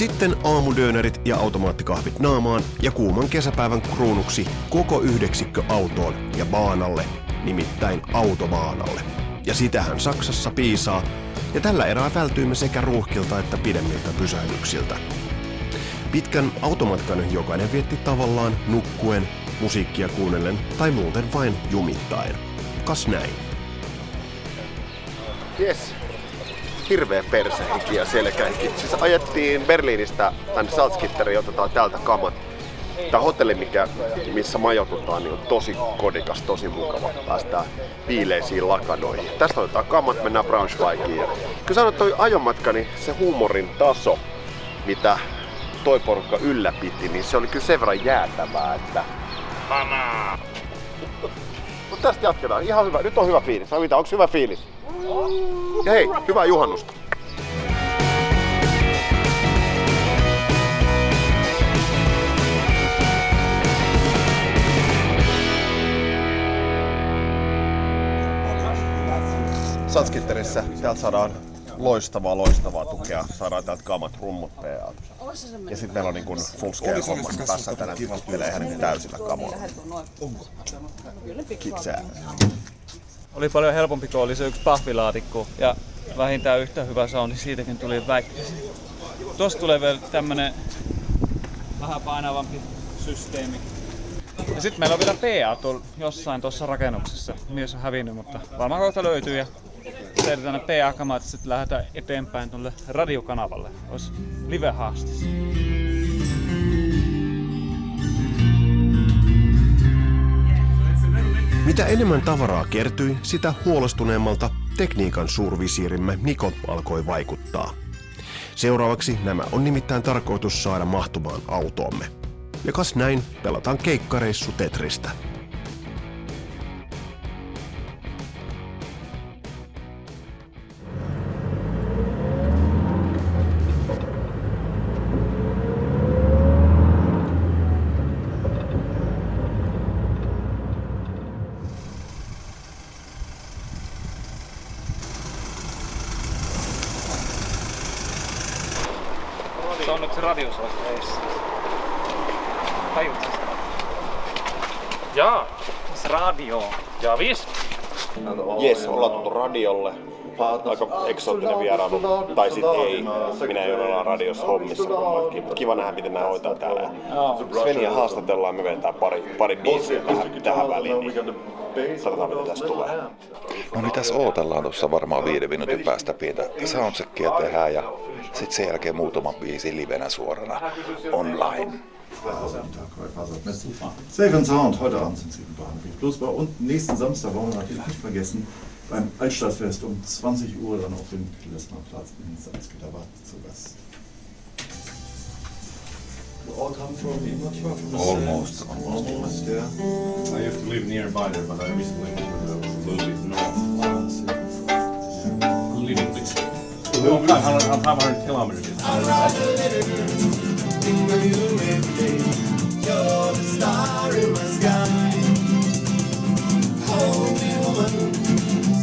Sitten aamudöönerit ja automaattikahvit naamaan ja kuuman kesäpäivän kruunuksi koko yhdeksikkö autoon ja baanalle, nimittäin autobaanalle. Ja sitähän Saksassa piisaa, ja tällä erää vältyimme sekä ruuhkilta että pidemmiltä pysähdyksiltä. Pitkän automatkan jokainen vietti tavallaan nukkuen, musiikkia kuunnellen tai muuten vain jumittaen. Kas näin. Jes. Hirveä persehenki ja selkähenki. Siis ajettiin Berliinistä tänne Salzgitteriin, otetaan täältä kamat. Tämä hotelli, missä majoitutaan, niin on tosi kodikas, tosi mukava. Päästään viileisiin lakanoihin. Tästä otetaan kamat, mennään Braunschweigiin. Ja kyllä sanoin, että toi ajomatka, niin se huumorin taso, mitä toi porukka ylläpiti, niin se oli kyllä sen verran jäätävää, että... Mutta tästä jatketaan. Ihan hyvä. Nyt on hyvä fiilis. Onko hyvä fiilis? Ja hei, hyvää juhannusta! Salzgitterissä täältä saadaan loistavaa tukea. Saadaan täältä kamat, rummut PA. Ja sitten meillä on niin full scale hommassa. Päässään tänään tykkittelee ihan niin täysillä kamoilla. Kiksää. Oli paljon helpompi, kun oli se yksi pahvilaatikko ja vähintään yhtä hyvä soundi, siitäkin tuli väikkäsi. Tuossa tulee vielä tämmönen vähän painavampi systeemi. Ja sitten meillä on vielä PA jossain tuossa rakennuksessa. Mies on hävinnyt, mutta varmaan kohta löytyy ja tehdään ne PA-kamat ja sitten lähdetään eteenpäin tuolle radiokanavalle. Olisi live-haastis. Mitä enemmän tavaraa kertyi, sitä huolestuneemmalta tekniikan suurvisiirimme Niko alkoi vaikuttaa. Seuraavaksi nämä on nimittäin tarkoitus saada mahtumaan autoomme. Ja kas näin, pelataan keikkareissu Tetristä. Se on nyt se radiosoista edessä. Tajuutko sitä? Ja, Se radio. ja visst. Jes, ollaan tultu radiolle. Aika eksoottinen vierailu. Tai sit ei. Minä ei ole radiossa hommissa kummatkin. Kiva nähdä, miten nämä hoitaa täällä. Svenia haastatellaan, me vedetään pari biisiä tähän väliin. Niin katsotaan, mitä tästä tulee. No mitäs ootellaan tuossa varmaan 5 minuutin päästä pientä soundcheckia tehdään ja sit sen jälkeen muutama biisi livenä suorana online. Safe and Sound, heute Abend sind Sie in Bahnhof. Bloß bei uns nächsten Samstag wollen wir natürlich nicht vergessen, beim Altstadtfest um 20 Uhr dann auf dem Pilesnerplatz in Salzgitter zu Gast. You all come from Ingolstadt? Almost. Yeah. I used to live nearby there, but I recently moved a little bit north. Ah, I see. A little bit. 500 kilometers. I'll write a letter, think of you every day. You're the star in my sky. Hold me, woman.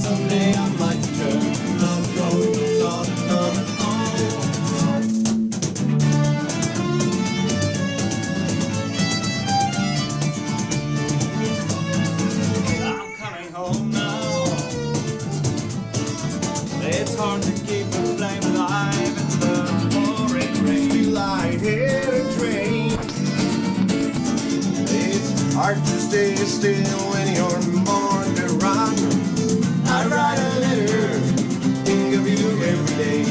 Someday I might turn. Love goes on and on and on. I'm coming home now. It's hard to keep the flame alive in the pouring rain. Feel like hit a train. It's hard to stay still when you're born to run. I write a letter, think of you every day.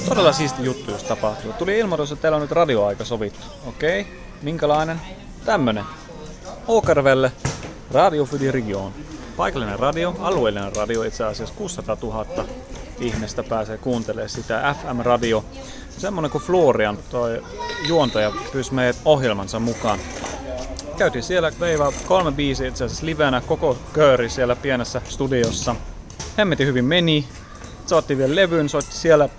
Todella siisti juttu, jos tapahtuu. Tuli ilmoitus, että teillä on nyt radioaika sovittu. Okei, minkälainen? Tämmönen. Åkervelle, Radio für die Region. Paikallinen radio, alueellinen radio itse asiassa 600 000 ihmistä pääsee kuuntelemaan sitä. FM-radio. Semmonen kuin Florian, toi juontaja, pyysi meidät ohjelmansa mukaan. Käytiin siellä veivaa 3 biisiä itse asiassa livenä, koko kööri siellä pienessä studiossa. Hemmetin hyvin meni. Saattiin vielä levyyn, soitti siellä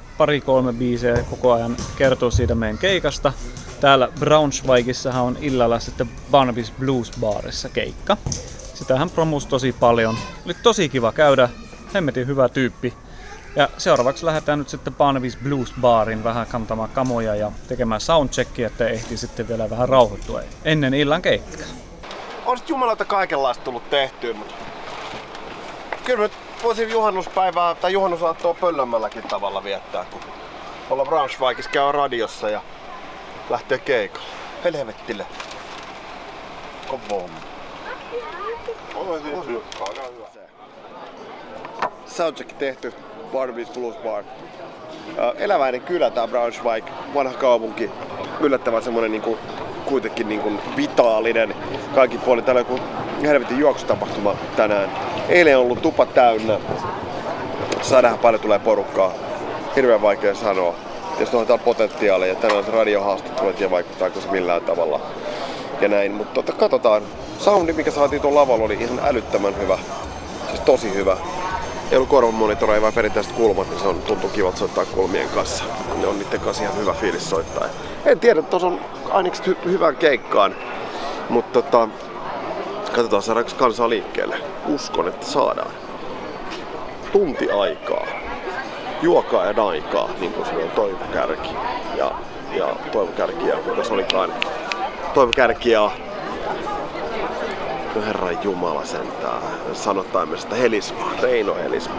2-3 biisiä koko ajan kertoo siitä meidän keikasta. Täällä Braunschweigissahan on illalla sitten Barnaby's Blues Barissa keikka. Sitä hän promusi tosi paljon. Oli tosi kiva käydä. Hemmetin hyvä tyyppi. Ja seuraavaksi lähdetään nyt sitten Barnaby's Blues Barin vähän kantamaan kamoja ja tekemään soundcheckia, että ehtii sitten vielä vähän rauhoittua ennen illan keikkaa. On sit jumalauta kaikenlaista tullut tehtyä, mutta kyllä nyt voisin juhannuspäivää tai juhannusaattoa pöllömmälläkin tavalla viettää, kun olla Braunschweigissa käy radiossa ja lähtee keikalle. Helvettille. Kovon. Soundcheck tehty, Barnaby's Blues Bar. Eläväinen kylä tää Braunschweig, vanha kaupunki. Yllättävän semmonen niinku, kuitenkin niinku vitaalinen kaikin puolin. Täällä on joku helvetin juoksutapahtuma tänään. Eilen on ollut tupa täynnä. Saa nähdä paljon tulee porukkaa. Hirveän vaikea sanoa. Tietysti on täällä potentiaalia ja tänään se radiohaastattelu, en tiedä vaikuttaako se millään tavalla. Ja näin, mutta katsotaan. Soundi, mikä saatiin tuon lavalla, oli ihan älyttömän hyvä. Siis tosi hyvä. Ei ollut korvamonitoreja, vaan perinteiset kulmat, niin se on, tuntuu kivalta soittaa kulmien kanssa. Ne on niiden kanssa ihan hyvä fiilis soittaa. En tiedä, tuossa on ainakin hyvään keikkaan, mutta katsotaan saadaanko kansaa liikkeelle. Uskon, että saadaan. Tunti aikaa. Juokaa ja aikaa, niin kuin se on Toivokärki. Ja Toivokärki ja kuka se olikaan. Toivokärki ja no herran jumala sentään. Sanotaan sitä Helisma, Reino Helisma.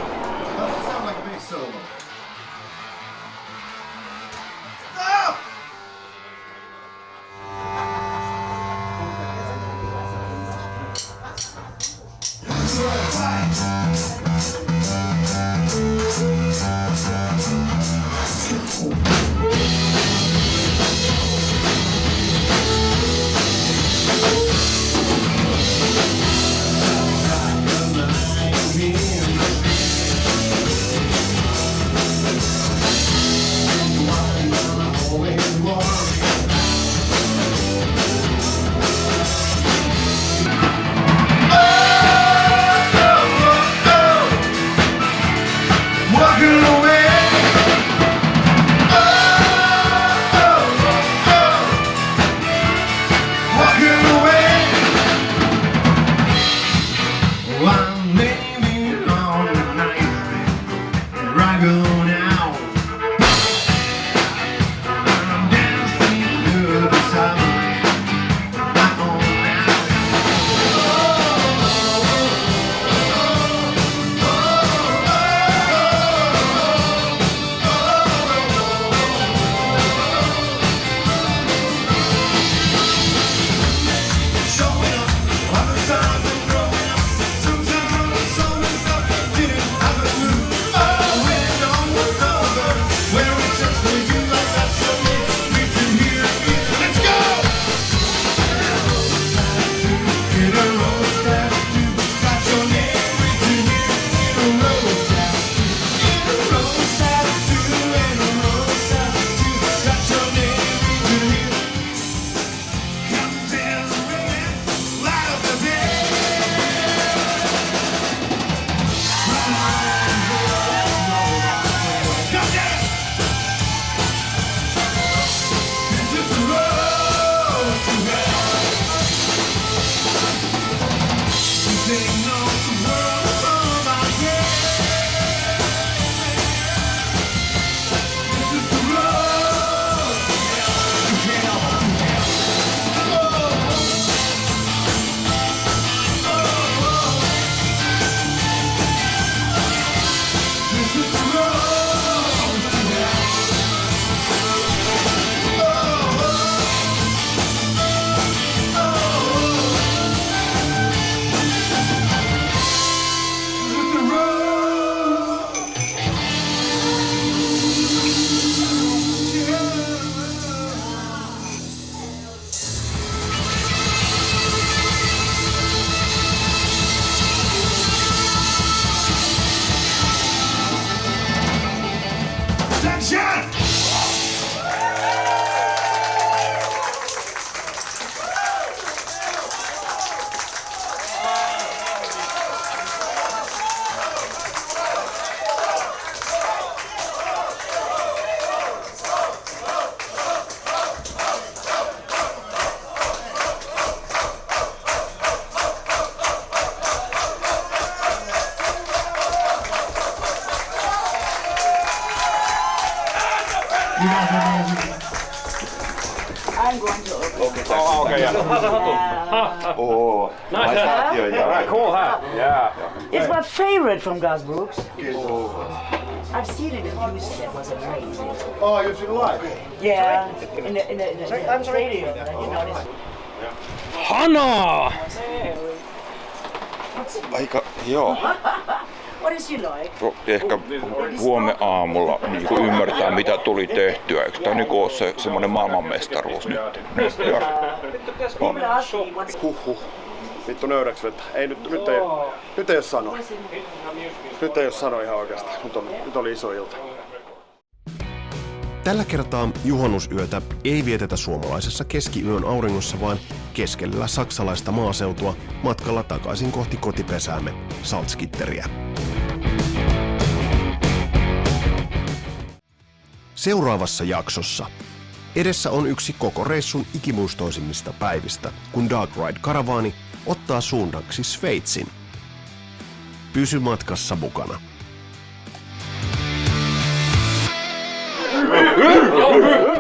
I'm going to open. Oo, Cool hat. Yeah. It's my favorite from Gus Brooks. I've seen it in Houston. It was amazing. Oh, you've seen live? Yeah, in the stadium. You know this. Hana! aika, joo. What is he like? Ehkä huomenna aamulla niin kuin ymmärtää, mitä tuli tehtyä. Eikö tämä niin ole semmoinen maailmanmestaruus nyt? People ask me what's Huhhuh. Vittu nöyräksi vettä. Ei nyt ei ole sano. Nyt ei ole sano ihan oikeasti. Nyt oli iso ilta. Tällä kertaa juhannusyötä ei vietetä suomalaisessa keskiyön auringossa, vaan keskellä saksalaista maaseutua matkalla takaisin kohti kotipesäämme Salzgitteriä. Seuraavassa jaksossa edessä on yksi koko reissun ikimuistoisimmista päivistä, kun Dark Ride-karavaani ottaa suunnaksi Sveitsin. Pysy matkassa mukana. Oh,